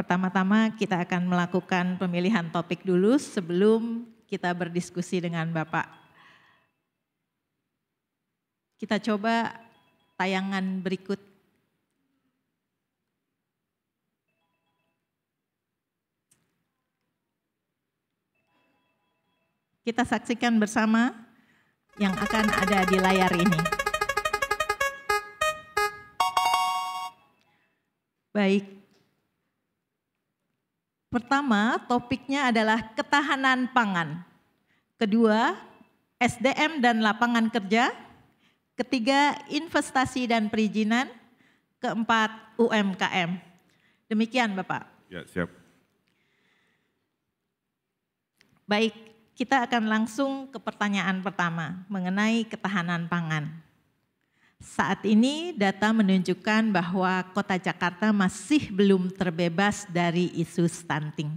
pertama-tama kita akan melakukan pemilihan topik dulu sebelum kita berdiskusi dengan Bapak. Kita coba tayangan berikut. Kita saksikan bersama yang akan ada di layar ini. Baik. Pertama, topiknya adalah ketahanan pangan. Kedua, SDM dan lapangan kerja. Ketiga, investasi dan perizinan. Keempat, UMKM. Demikian, Bapak. Ya, siap. Baik, kita akan langsung ke pertanyaan pertama mengenai ketahanan pangan. Saat ini data menunjukkan bahwa Kota Jakarta masih belum terbebas dari isu stunting.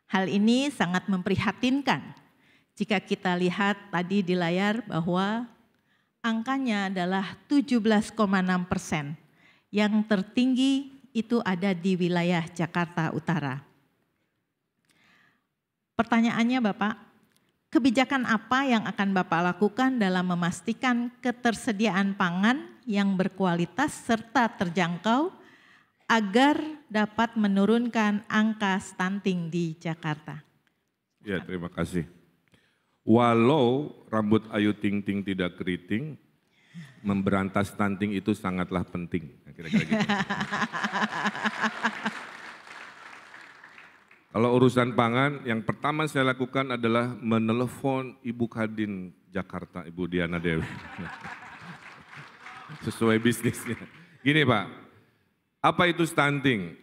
Hal ini sangat memprihatinkan jika kita lihat tadi di layar bahwa angkanya adalah 17,6%. Yang tertinggi itu ada di wilayah Jakarta Utara. Pertanyaannya Bapak, kebijakan apa yang akan Bapak lakukan dalam memastikan ketersediaan pangan yang berkualitas serta terjangkau agar dapat menurunkan angka stunting di Jakarta? Ya, terima kasih. Walau rambut Ayu Ting Ting tidak keriting, memberantas stunting itu sangatlah penting. Kira-kira gitu. Kalau urusan pangan, yang pertama saya lakukan adalah menelepon Ibu Kadin Jakarta, Ibu Diana Dewi. Sesuai bisnisnya. Gini Pak, apa itu stunting?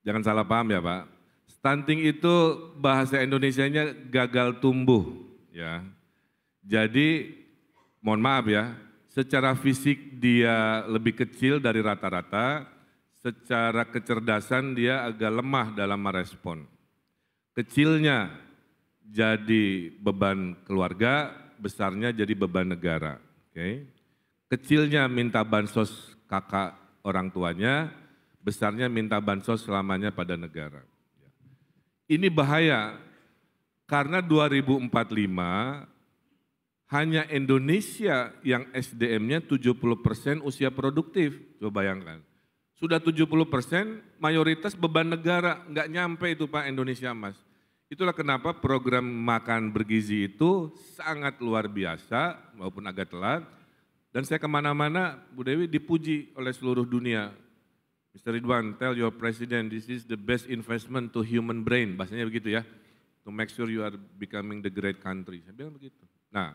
Jangan salah paham ya Pak. Stunting itu bahasa Indonesianya gagal tumbuh. Ya. Jadi, mohon maaf ya, secara fisik dia lebih kecil dari rata-rata, secara kecerdasan dia agak lemah dalam merespon. Kecilnya jadi beban keluarga, besarnya jadi beban negara. Okay. Kecilnya minta bansos kakak orang tuanya, besarnya minta bansos selamanya pada negara. Ini bahaya karena 2045 hanya Indonesia yang SDM-nya 70% usia produktif. Coba bayangkan. Sudah 70% mayoritas beban negara, nggak nyampe itu Pak Indonesia Mas. Itulah kenapa program makan bergizi itu sangat luar biasa, maupun agak telat. Dan saya kemana-mana, Bu Dewi dipuji oleh seluruh dunia. Mr. Ridwan, tell your president this is the best investment to human brain, bahasanya begitu ya. To make sure you are becoming the great country. Saya bilang begitu. Nah,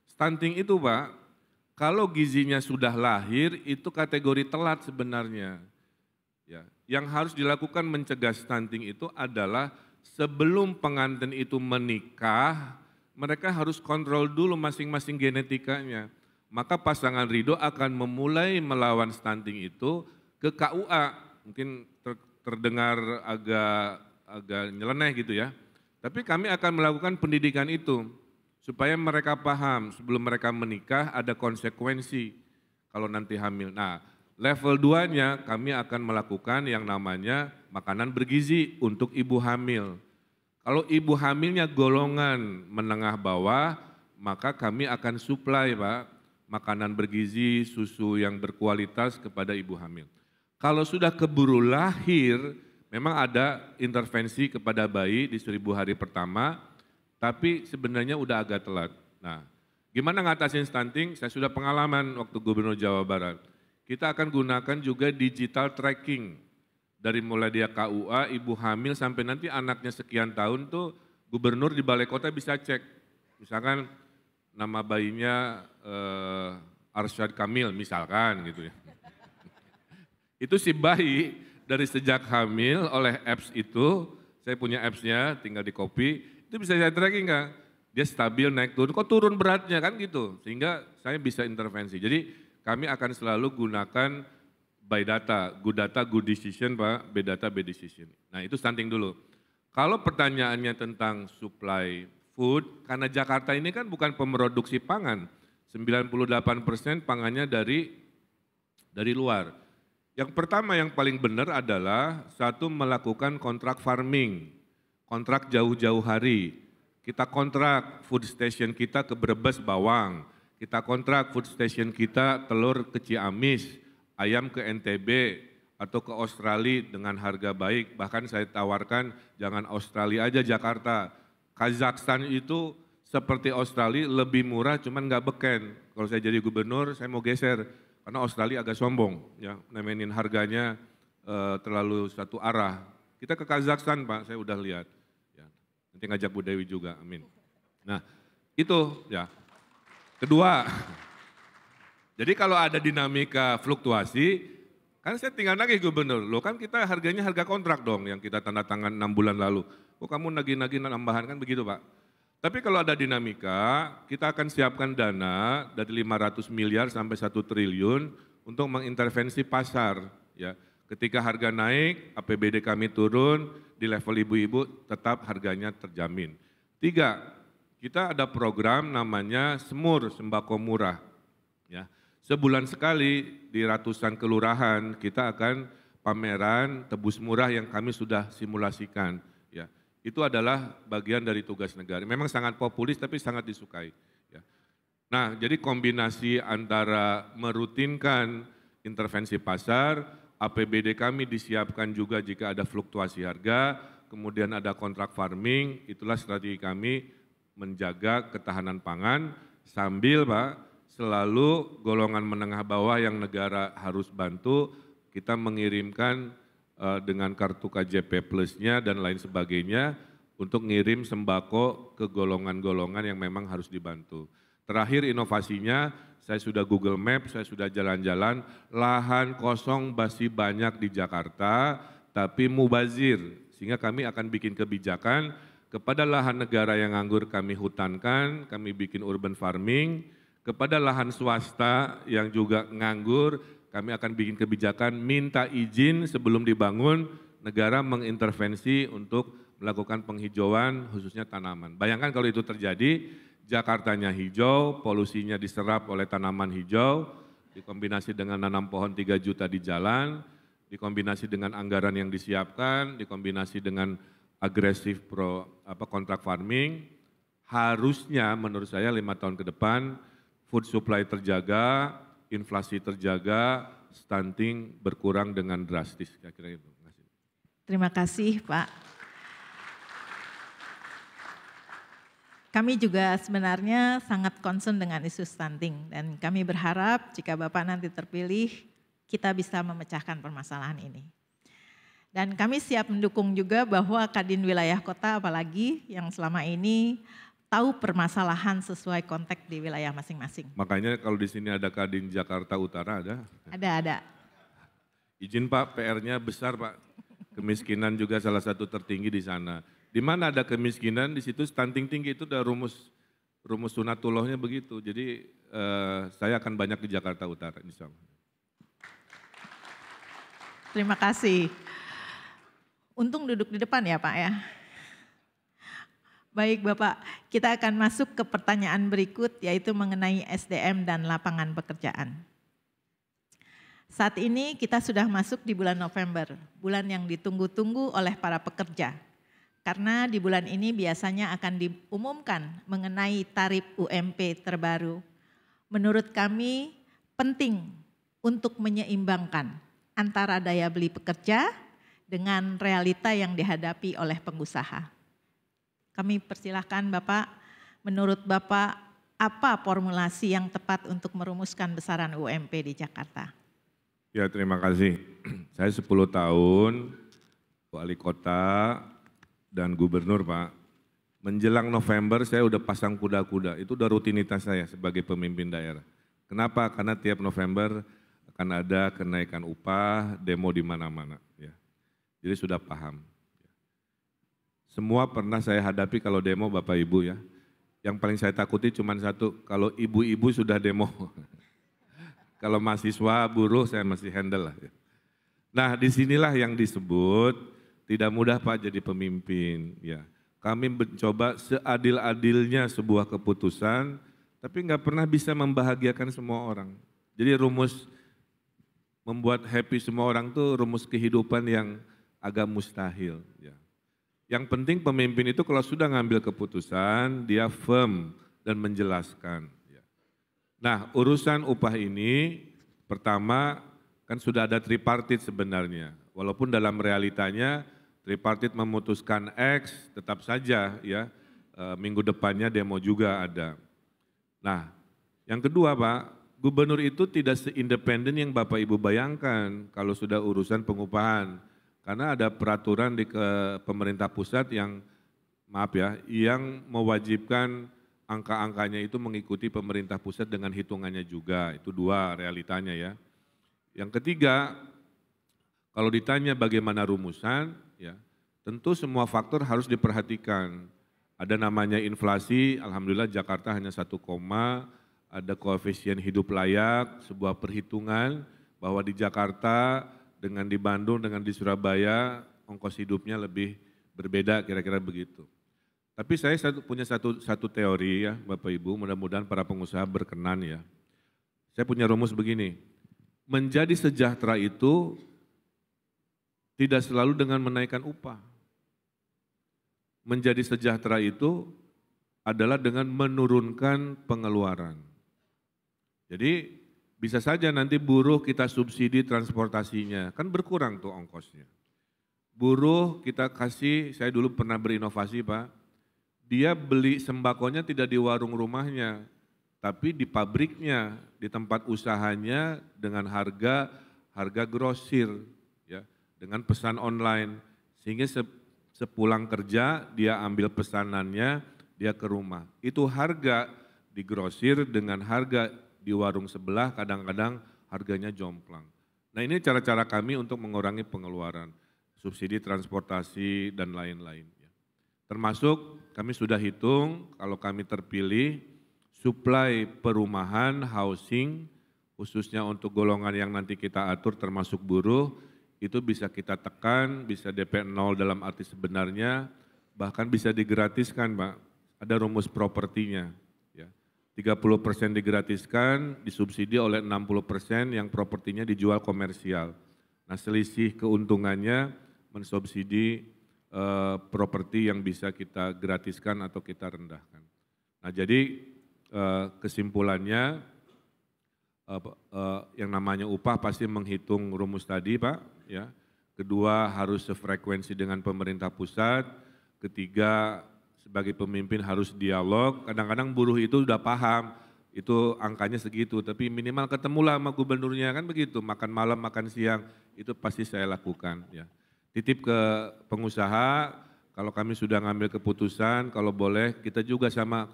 stunting itu Pak, kalau gizinya sudah lahir, itu kategori telat sebenarnya. Ya, yang harus dilakukan mencegah stunting itu adalah sebelum pengantin itu menikah, mereka harus kontrol dulu masing-masing genetikanya. Maka pasangan Ridho akan memulai melawan stunting itu ke KUA. Mungkin terdengar agak nyeleneh gitu ya. Tapi kami akan melakukan pendidikan itu. Supaya mereka paham sebelum mereka menikah ada konsekuensi kalau nanti hamil. Nah, level 2-nya kami akan melakukan yang namanya makanan bergizi untuk ibu hamil. Kalau ibu hamilnya golongan menengah bawah, maka kami akan supply Pak, makanan bergizi, susu yang berkualitas kepada ibu hamil. Kalau sudah keburu lahir, memang ada intervensi kepada bayi di 1000 hari pertama, tapi sebenarnya udah agak telat. Nah, gimana ngatasin stunting? Saya sudah pengalaman waktu Gubernur Jawa Barat. Kita akan gunakan juga digital tracking. Dari mulai dia KUA, ibu hamil sampai nanti anaknya sekian tahun tuh gubernur di balai kota bisa cek. Misalkan nama bayinya Arsyad Kamil misalkan gitu ya. Itu si bayi dari sejak hamil oleh apps itu, saya punya appsnya tinggal di copy. Itu bisa saya tracking Kak, dia stabil naik turun, kok turun beratnya kan gitu. Sehingga saya bisa intervensi. Jadi kami akan selalu gunakan by data, good decision Pak, bad data, bad decision. Nah itu stunting dulu. Kalau pertanyaannya tentang supply food, karena Jakarta ini kan bukan pemeroduksi pangan, 98% pangannya dari luar. Yang pertama yang paling benar adalah satu melakukan kontrak farming, kontrak jauh-jauh hari. Kita kontrak food station kita ke Brebes bawang, kita kontrak food station kita telur ke Ciamis, ayam ke NTB atau ke Australia dengan harga baik. Bahkan saya tawarkan jangan Australia aja, Jakarta. Kazakhstan itu seperti Australia lebih murah cuman nggak beken. Kalau saya jadi gubernur saya mau geser karena Australia agak sombong ya, nemenin harganya terlalu satu arah. Kita ke Kazakhstan Pak, saya udah lihat. Ya, nanti ngajak Bu Dewi juga, amin. Nah itu ya. Kedua, jadi kalau ada dinamika fluktuasi, kan saya tinggal nagih gubernur, loh kan kita harganya harga kontrak dong yang kita tanda tangan 6 bulan lalu. Oh kamu nagih-nagih nambahan kan begitu Pak. Tapi kalau ada dinamika, kita akan siapkan dana dari 500 miliar sampai 1 triliun untuk mengintervensi pasar. Ya. Ketika harga naik, APBD kami turun, di level ibu-ibu tetap harganya terjamin. 3, kita ada program namanya Semur Sembako Murah. Ya. Sebulan sekali di ratusan kelurahan kita akan pameran tebus murah yang kami sudah simulasikan. Ya. Itu adalah bagian dari tugas negara. Memang sangat populis tapi sangat disukai. Ya. Nah jadi kombinasi antara merutinkan intervensi pasar, APBD kami disiapkan juga jika ada fluktuasi harga, kemudian ada kontrak farming, itulah strategi kami menjaga ketahanan pangan sambil Pak selalu golongan menengah bawah yang negara harus bantu, kita mengirimkan dengan kartu KJP Plus-nya dan lain sebagainya untuk ngirim sembako ke golongan-golongan yang memang harus dibantu. Terakhir inovasinya, saya sudah Google Map, saya sudah jalan-jalan, lahan kosong masih banyak di Jakarta, tapi mubazir, sehingga kami akan bikin kebijakan kepada lahan negara yang nganggur kami hutankan, kami bikin urban farming. Kepada lahan swasta yang juga nganggur, kami akan bikin kebijakan minta izin sebelum dibangun, negara mengintervensi untuk melakukan penghijauan khususnya tanaman. Bayangkan kalau itu terjadi, Jakartanya hijau, polusinya diserap oleh tanaman hijau, dikombinasi dengan nanam pohon 3 juta di jalan, dikombinasi dengan anggaran yang disiapkan, dikombinasi dengan agresif kontrak farming, harusnya menurut saya 5 tahun ke depan food supply terjaga, inflasi terjaga, stunting berkurang dengan drastis. Kira-kira itu. Terima kasih Pak. Kami juga sebenarnya sangat concern dengan isu stunting dan kami berharap jika Bapak nanti terpilih kita bisa memecahkan permasalahan ini. Dan kami siap mendukung juga bahwa Kadin Wilayah Kota apalagi yang selama ini tahu permasalahan sesuai konteks di wilayah masing-masing. Makanya kalau di sini ada Kadin Jakarta Utara ada? Ada. Izin Pak, PR-nya besar Pak. Kemiskinan juga salah satu tertinggi di sana. Di mana ada kemiskinan, di situ stunting tinggi, itu udah rumus sunatullahnya begitu. Jadi saya akan banyak di Jakarta Utara, insya Allah. Terima kasih. Untung duduk di depan ya Pak ya. Baik Bapak, kita akan masuk ke pertanyaan berikut yaitu mengenai SDM dan lapangan pekerjaan. Saat ini kita sudah masuk di bulan November, bulan yang ditunggu-tunggu oleh para pekerja. Karena di bulan ini biasanya akan diumumkan mengenai tarif UMP terbaru. Menurut kami penting untuk menyeimbangkan antara daya beli pekerja dengan realita yang dihadapi oleh pengusaha. Kami persilahkan Bapak, menurut Bapak apa formulasi yang tepat untuk merumuskan besaran UMP di Jakarta? Ya terima kasih. Saya 10 tahun wali kota dan gubernur Pak. Menjelang November saya udah pasang kuda-kuda, itu udah rutinitas saya sebagai pemimpin daerah. Kenapa? Karena tiap November akan ada kenaikan upah, demo di mana-mana. Ya. Jadi sudah paham. Semua pernah saya hadapi kalau demo Bapak Ibu ya. Yang paling saya takuti cuma satu, kalau ibu-ibu sudah demo. Kalau mahasiswa, buruh saya masih handle lah. Nah disinilah yang disebut tidak mudah Pak jadi pemimpin. Ya. Kami mencoba seadil-adilnya sebuah keputusan, tapi nggak pernah bisa membahagiakan semua orang. Jadi rumus membuat happy semua orang tuh rumus kehidupan yang agak mustahil. Ya. Yang penting pemimpin itu kalau sudah ngambil keputusan, dia firm dan menjelaskan. Ya. Nah, urusan upah ini pertama kan sudah ada tripartit sebenarnya. Walaupun dalam realitanya tripartit memutuskan X, tetap saja ya minggu depannya demo juga ada. Nah, yang kedua Pak, gubernur itu tidak seindependen yang Bapak Ibu bayangkan kalau sudah urusan pengupahan. Karena ada peraturan di pemerintah pusat yang, maaf ya, yang mewajibkan angka-angkanya itu mengikuti pemerintah pusat dengan hitungannya juga. Itu dua realitanya ya. Yang ketiga, kalau ditanya bagaimana rumusan, ya tentu semua faktor harus diperhatikan. Ada namanya inflasi, alhamdulillah Jakarta hanya 1, ada koefisien hidup layak, sebuah perhitungan bahwa di Jakarta dengan di Bandung, dengan di Surabaya, ongkos hidupnya lebih berbeda, kira-kira begitu. Tapi saya punya satu teori ya Bapak Ibu, mudah-mudahan para pengusaha berkenan ya. Saya punya rumus begini, menjadi sejahtera itu tidak selalu dengan menaikkan upah. Menjadi sejahtera itu adalah dengan menurunkan pengeluaran. Jadi bisa saja nanti buruh kita subsidi transportasinya, kan berkurang tuh ongkosnya. Buruh kita kasih, saya dulu pernah berinovasi Pak, dia beli sembakonya tidak di warung rumahnya, tapi di pabriknya, di tempat usahanya dengan harga grosir, ya, dengan pesan online, sehingga sepulang kerja dia ambil pesanannya, dia ke rumah. Itu harga di grosir dengan harga di warung sebelah kadang-kadang harganya jomplang. Nah ini cara-cara kami untuk mengurangi pengeluaran, subsidi transportasi dan lain-lain. Termasuk kami sudah hitung kalau kami terpilih, suplai perumahan, housing, khususnya untuk golongan yang nanti kita atur termasuk buruh, itu bisa kita tekan, bisa DP 0 dalam arti sebenarnya, bahkan bisa digratiskan Pak, ada rumus propertinya. 30% digratiskan, disubsidi oleh 60% yang propertinya dijual komersial. Nah selisih keuntungannya mensubsidi properti yang bisa kita gratiskan atau kita rendahkan. Nah jadi kesimpulannya yang namanya upah pasti menghitung rumus tadi Pak. Ya. Kedua harus sefrekuensi dengan pemerintah pusat. Ketiga sebagai pemimpin harus dialog, kadang-kadang buruh itu udah paham, itu angkanya segitu, tapi minimal ketemulah sama gubernurnya, kan begitu, makan malam, makan siang, itu pasti saya lakukan. Ya. Titip ke pengusaha, kalau kami sudah ngambil keputusan, kalau boleh kita juga sama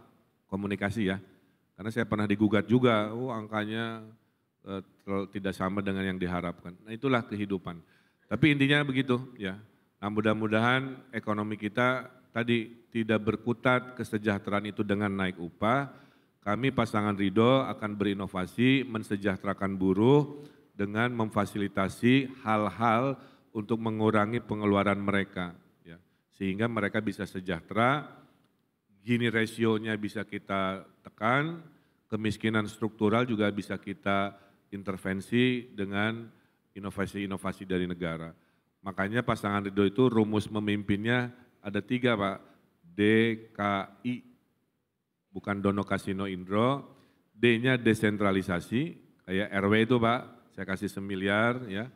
komunikasi ya, karena saya pernah digugat juga, angkanya tidak sama dengan yang diharapkan, nah itulah kehidupan. Tapi intinya begitu ya, nah mudah-mudahan ekonomi kita tadi tidak berkutat kesejahteraan itu dengan naik upah, kami pasangan Ridho akan berinovasi mensejahterakan buruh dengan memfasilitasi hal-hal untuk mengurangi pengeluaran mereka, ya. Sehingga mereka bisa sejahtera, Gini rasionya bisa kita tekan, kemiskinan struktural juga bisa kita intervensi dengan inovasi-inovasi dari negara. Makanya pasangan Ridho itu rumus memimpinnya ada 3 Pak, DKI, bukan Dono Kasino Indro, D-nya desentralisasi, kayak RW itu Pak, saya kasih 1 miliar ya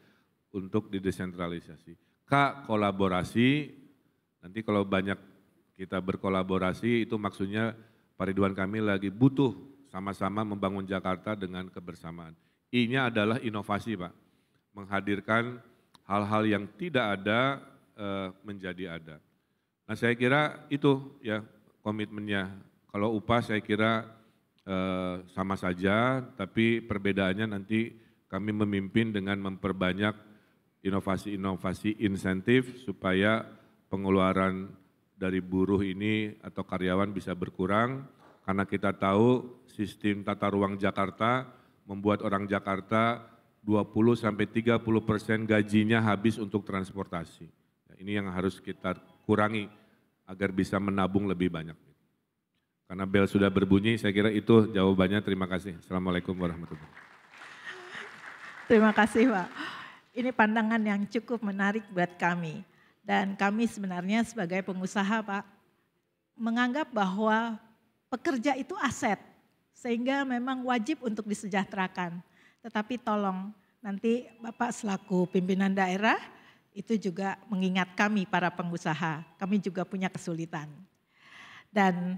untuk didesentralisasi. K, kolaborasi, nanti kalau banyak kita berkolaborasi itu maksudnya Pak Ridwan Kamil lagi butuh sama-sama membangun Jakarta dengan kebersamaan. I-nya adalah inovasi Pak, menghadirkan hal-hal yang tidak ada menjadi ada. Nah saya kira itu ya komitmennya. Kalau upah saya kira sama saja, tapi perbedaannya nanti kami memimpin dengan memperbanyak inovasi-inovasi insentif supaya pengeluaran dari buruh ini atau karyawan bisa berkurang. Karena kita tahu sistem tata ruang Jakarta membuat orang Jakarta 20-30% gajinya habis untuk transportasi. Ini yang harus kita kurangi agar bisa menabung lebih banyak. Karena bel sudah berbunyi, saya kira itu jawabannya. Terima kasih. Assalamualaikum warahmatullahi wabarakatuh. Terima kasih Pak. Ini pandangan yang cukup menarik buat kami. Dan kami sebenarnya sebagai pengusaha Pak, menganggap bahwa pekerja itu aset. Sehingga memang wajib untuk disejahterakan. Tetapi tolong nanti Bapak selaku pimpinan daerah itu juga mengingat kami para pengusaha. Kami juga punya kesulitan. Dan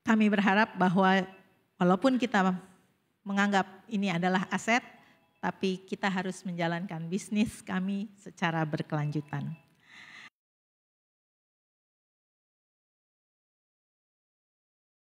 kami berharap bahwa walaupun kita menganggap ini adalah aset, tapi kita harus menjalankan bisnis kami secara berkelanjutan.